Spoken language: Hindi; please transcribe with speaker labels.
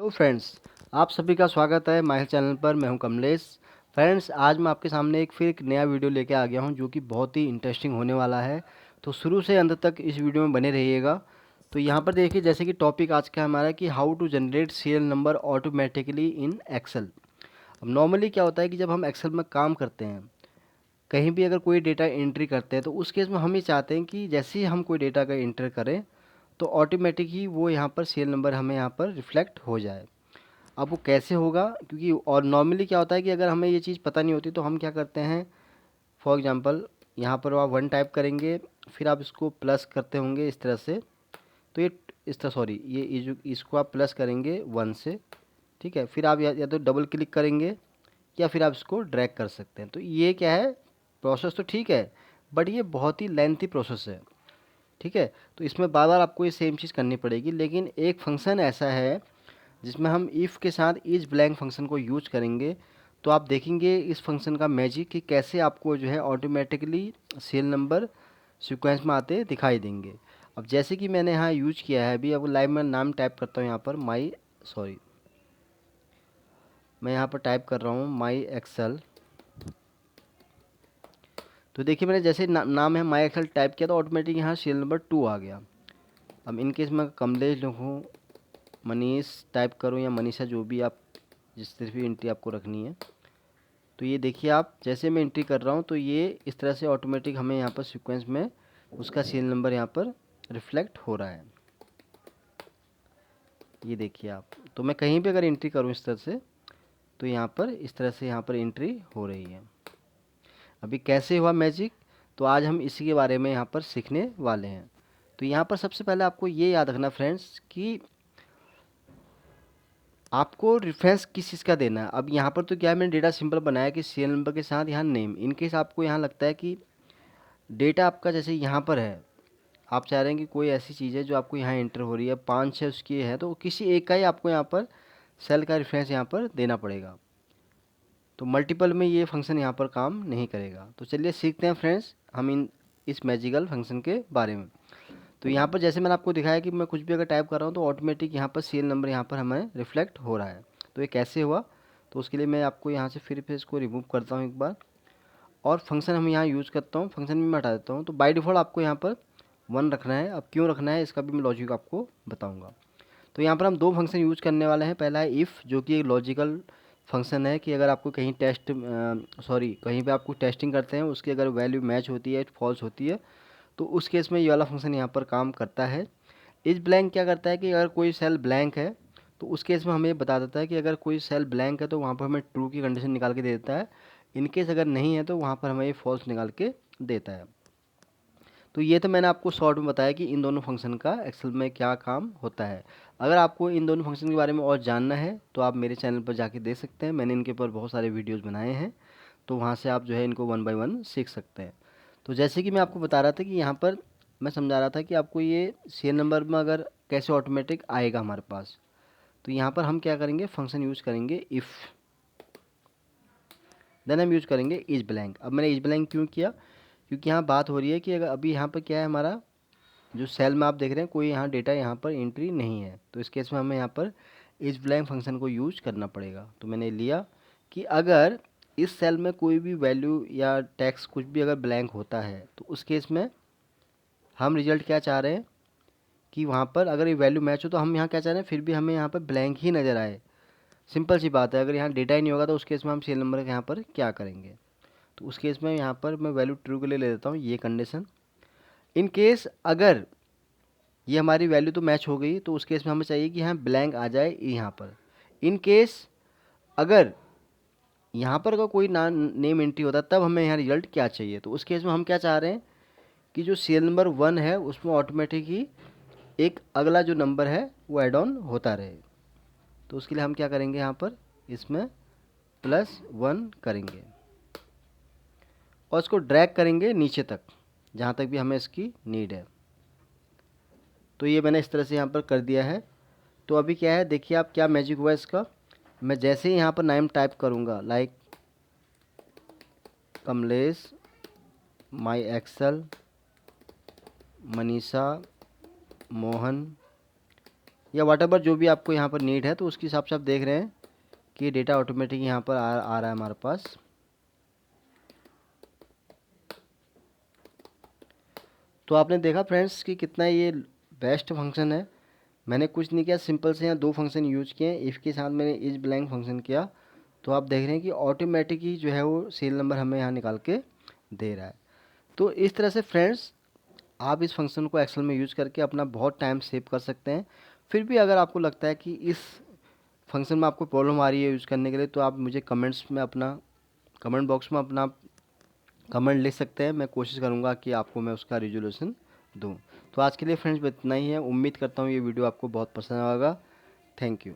Speaker 1: हेलो फ्रेंड्स, आप सभी का स्वागत है माय चैनल पर। मैं हूं कमलेश। फ्रेंड्स, आज मैं आपके सामने एक नया वीडियो लेके आ गया हूं जो कि बहुत ही इंटरेस्टिंग होने वाला है। तो शुरू से अंत तक इस वीडियो में बने रहिएगा। तो यहां पर देखिए, जैसे कि टॉपिक आज का हमारा कि how to generate serial number automatically in Excel. अब नॉर्मली क्या होता है कि जब हम एक्सेल में काम करते हैं, कहीं भी अगर कोई डेटा एंट्री करते हैं, तो उस केस में हम ये चाहते हैं कि जैसे ही हम कोई डेटा का एंटर करें तो ऑटोमेटिक ही वो यहाँ पर सीरियल नंबर हमें यहाँ पर रिफ्लेक्ट हो जाए। अब वो कैसे होगा, क्योंकि और नॉर्मली क्या होता है कि अगर हमें ये चीज़ पता नहीं होती तो हम क्या करते हैं, फॉर एग्जांपल यहाँ पर आप 1 टाइप करेंगे, फिर आप इसको प्लस करते होंगे इस तरह से। तो ये इस तरह, सॉरी, ये जो इसको आप प्लस करेंगे 1 से, ठीक है। फिर आप या तो डबल क्लिक करेंगे या फिर आप इसको ड्रैग कर सकते हैं। तो ये क्या है, प्रोसेस तो ठीक है, बट ये बहुत ही लेंथी प्रोसेस है, ठीक है। तो इसमें बार बार आपको ये सेम चीज़ करनी पड़ेगी। लेकिन एक फंक्शन ऐसा है जिसमें हम इफ़ के साथ इज ब्लैंक फंक्शन को यूज करेंगे, तो आप देखेंगे इस फंक्शन का मैजिक कि कैसे आपको जो है ऑटोमेटिकली सीरियल नंबर सीक्वेंस में आते दिखाई देंगे। अब जैसे कि मैंने यहाँ यूज किया है, अभी अब लाइव में नाम टाइप करता हूँ यहाँ पर मैं यहाँ पर टाइप कर रहा हूँ माई एक्सेल। तो देखिए, मैंने जैसे नाम है माई एक्सेल टाइप किया तो ऑटोमेटिक यहाँ सीरियल नंबर 2 आ गया। अब इनकेस मैं कमलेश लिखूँ, मनीष टाइप करूँ या मनीषा, जो भी आप जिस तरह भी एंट्री आपको रखनी है, तो ये देखिए आप जैसे मैं एंट्री कर रहा हूँ तो ये इस तरह से ऑटोमेटिक हमें यहाँ पर सीक्वेंस में उसका सीरियल नंबर यहाँ पर रिफ्लेक्ट हो रहा है। ये देखिए आप, तो मैं कहीं भी अगर एंट्री करूँ इस तरह से, तो यहाँ पर इस तरह से यहाँ पर एंट्री हो रही है। अभी कैसे हुआ मैजिक, तो आज हम इसी के बारे में यहाँ पर सीखने वाले हैं। तो यहाँ पर सबसे पहले आपको ये याद रखना फ्रेंड्स कि आपको रेफरेंस किस चीज़ का देना है। अब यहाँ पर तो क्या है, मैंने डेटा सिंपल बनाया कि सीरियल नंबर के साथ यहाँ नेम। इन केस आपको यहाँ लगता है कि डेटा आपका जैसे यहाँ पर है, आप चाह रहे हैं कि कोई ऐसी चीज़ है जो आपको यहाँ एंटर हो रही है, 5-6 उसकी है, तो किसी एक का ही आपको यहाँ पर सेल का रेफरेंस यहाँ पर देना पड़ेगा। तो मल्टीपल में ये फंक्शन यहाँ पर काम नहीं करेगा। तो चलिए सीखते हैं फ्रेंड्स हम इस मैजिकल फंक्शन के बारे में। तो यहाँ पर जैसे मैंने आपको दिखाया कि मैं कुछ भी अगर टाइप कर रहा हूँ तो ऑटोमेटिक यहाँ पर सीरियल नंबर यहाँ पर हमें रिफ्लेक्ट हो रहा है। तो ये कैसे हुआ, तो उसके लिए मैं आपको यहाँ से फिर इसको रिमूव करता हूँ एक बार, और फंक्शन हम यहाँ यूज़ करता हूँ, फंक्शन भी मैं हटा देता हूँ। तो बाय डिफ़ॉल्ट आपको यहाँ पर 1 रखना है। अब क्यों रखना है इसका भी मैं लॉजिक आपको बताऊँगा। तो यहाँ पर हम 2 फंक्शन यूज़ करने वाले हैं। पहला है इफ़, जो कि एक लॉजिकल फंक्शन है कि अगर आपको कहीं कहीं पे आपको टेस्टिंग करते हैं, उसकी अगर वैल्यू मैच होती है, फॉल्स होती है, तो उस केस में ये वाला फंक्शन यहाँ पर काम करता है। इज ब्लैंक क्या करता है कि अगर कोई सेल ब्लैंक है तो उस केस में हमें ये बता देता है कि अगर कोई सेल ब्लैंक है तो वहाँ पर हमें ट्रू की कंडीशन निकाल के दे देता है। इन केस अगर नहीं है तो वहाँ पर हमें ये फॉल्स निकाल के देता है। तो ये तो मैंने आपको शॉर्ट में बताया कि इन दोनों फंक्शन का एक्सेल में क्या काम होता है। अगर आपको इन दोनों फंक्शन के बारे में और जानना है तो आप मेरे चैनल पर जाके देख सकते हैं, मैंने इनके ऊपर बहुत सारे वीडियोस बनाए हैं। तो वहाँ से आप जो है इनको 1 बाय 1 सीख सकते हैं। तो जैसे कि मैं आपको बता रहा था कि यहाँ पर मैं समझा रहा था कि आपको ये सीरियल नंबर में अगर कैसे ऑटोमेटिक आएगा हमारे पास, तो यहाँ पर हम क्या करेंगे, फंक्शन यूज़ करेंगे इफ़, देन हम यूज़ करेंगे इज ब्लैंक। अब मैंने इज ब्लैंक क्यों किया, क्योंकि यहाँ बात हो रही है कि अगर अभी यहाँ पर क्या है, हमारा जो सेल में आप देख रहे हैं कोई यहाँ डेटा यहाँ पर एंट्री नहीं है, तो इस केस में हमें यहाँ पर इस ब्लैंक फंक्शन को यूज करना पड़ेगा। तो मैंने लिया कि अगर इस सेल में कोई भी वैल्यू या टेक्स्ट कुछ भी अगर ब्लैंक होता है तो उस केस में हम रिजल्ट क्या चाह रहे हैं कि वहाँ पर अगर ये वैल्यू मैच हो तो हम यहाँ क्या चाह रहे हैं, फिर भी हमें यहाँ पर ब्लैंक ही नज़र आए। सिंपल सी बात है, अगर यहाँ डेटा ही नहीं होगा तो उस केस में हम सीरियल नंबर यहाँ पर क्या करेंगे। तो उस केस में यहाँ पर मैं वैल्यू ट्रू के लिए ले देता हूँ ये कंडीशन। इन केस अगर ये हमारी वैल्यू तो मैच हो गई तो उस केस में हमें चाहिए कि यहाँ ब्लैंक आ जाए यहाँ पर। इन केस अगर यहाँ पर का कोई नेम एंट्री होता तब हमें यहाँ रिजल्ट क्या चाहिए, तो उस केस में हम क्या चाह रहे हैं कि जो सीरियल नंबर 1 है उसमें ऑटोमेटिक ही एक अगला जो नंबर है वो ऐड ऑन होता रहे। तो उसके लिए हम क्या करेंगे, यहाँ पर इसमें +1 करेंगे और इसको ड्रैग करेंगे नीचे तक जहाँ तक भी हमें इसकी नीड है। तो ये मैंने इस तरह से यहाँ पर कर दिया है। तो अभी क्या है, देखिए आप क्या मैजिक हुआ इसका। मैं जैसे ही यहाँ पर नाम टाइप करूँगा, लाइक कमलेश, माई एक्सेल, मनीषा, मोहन, या व्हाटएवर जो भी आपको यहाँ पर नीड है, तो उसके हिसाब से आप देख रहे हैं कि डेटा ऑटोमेटिक यहाँ पर आ रहा है हमारे पास। तो आपने देखा फ्रेंड्स कि कितना ये बेस्ट फंक्शन है। मैंने कुछ नहीं किया, सिंपल से यहाँ 2 फंक्शन यूज किए। इफ़ के साथ मैंने इज ब्लैंक फंक्शन किया, तो आप देख रहे हैं कि ऑटोमेटिक ही जो है वो सीरियल नंबर हमें यहाँ निकाल के दे रहा है। तो इस तरह से फ्रेंड्स आप इस फंक्शन को एक्सेल में यूज़ करके अपना बहुत टाइम सेव कर सकते हैं। फिर भी अगर आपको लगता है कि इस फंक्शन में आपको प्रॉब्लम आ रही है यूज़ करने के लिए, तो आप मुझे कमेंट बॉक्स में अपना कमेंट लिख सकते हैं। मैं कोशिश करूँगा कि आपको मैं उसका रिजोल्यूशन दूँ। तो आज के लिए फ्रेंड्स इतना ही है। उम्मीद करता हूँ ये वीडियो आपको बहुत पसंद आएगा। Thank you.